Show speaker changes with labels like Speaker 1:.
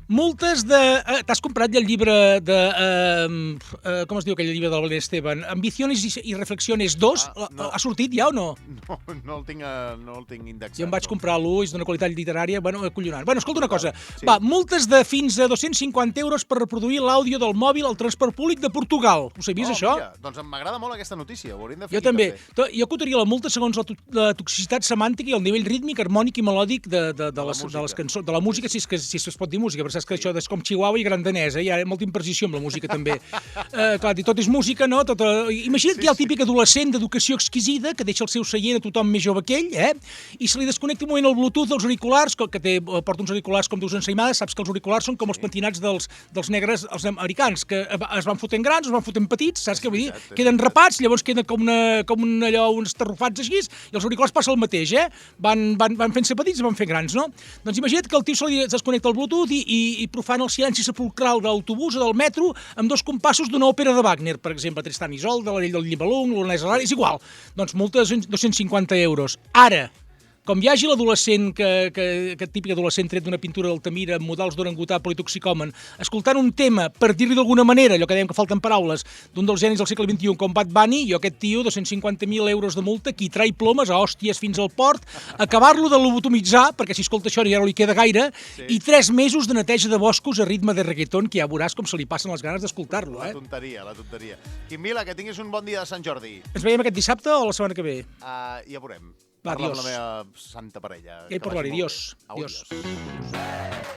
Speaker 1: Multes de... T'has comprat ja el llibre de... com es diu aquell llibre del Belén Esteban? Ambiciones y Reflexiones 2? Ha sortit ja o no?
Speaker 2: No el tinc indexat.
Speaker 1: Jo em vaig comprar l'1, és d'una qualitat literària, acollonant. Escolta una cosa.
Speaker 2: Sí.
Speaker 1: Va, multes de fins a 250 euros per reproduir l'àudio del mòbil al transport públic de Portugal. Ho sabies, això?
Speaker 2: Mira, doncs m'agrada molt aquesta notícia, ho hauríem de fer
Speaker 1: Jo
Speaker 2: aquí
Speaker 1: també. Jo acotaria la multa segons la toxicitat semàntica i el nivell rítmic, harmònic i melòdic de les cançons, de la música, si es pot dir música, però saps que això és com Chihuahua i Grandanès, hi ha molta imprecisió amb la música també. Clar, tot és música, no? Imagina't que hi ha el típic adolescent d'educació exquisida que deixa el seu seient a tothom més jove que ell, i se li desconnecta un moment el Bluetooth dels auriculars, que porta uns auriculars com dius ensaïmades, saps que els auriculars són com els pentinats dels negres, els americans, que es van fotent grans, es van fotent petits, saps què vull dir? Queden rapats, llavors queden com uns tarrufats així, i els auriculars passa el mateix, van fent-se petits i van fent grans, no? Doncs imagina't que el tio se li desconnecta el Bluetooth i profana el silenci sepulcral de l'autobús o del metro amb 2 compassos d'una òpera de Wagner, per exemple, Tristan i Isolde, la llei del Llibalung, l'Olonès Alari, és igual. Doncs multa de 250 euros. Ara, com hi hagi l'adolescent, aquest típic adolescent tret d'una pintura d'Altamira amb models d'orangutà politoxicòmen, escoltant un tema, per dir-li d'alguna manera, allò que dèiem que falten paraules, d'un dels genis del segle XXI com Bad Bunny, jo aquest tio, 250.000 euros de multa, qui trai plomes a hòsties fins al port, acabar-lo de lobotomitzar, perquè si escolta això ja no li queda gaire, i 3 mesos de neteja de boscos a ritme de reggaeton, que ja veuràs com se li passen les ganes d'escoltar-lo.
Speaker 2: La tonteria. Quim Vila, que tinguis un bon dia de Sant Jordi.
Speaker 1: Ens veiem aquest dissabte o la setmana que ve?
Speaker 2: Ja veurem.
Speaker 1: Va,
Speaker 2: Parla
Speaker 1: adiós.
Speaker 2: amb la meva santa parella.
Speaker 1: Ja hi parlaré. Adiós.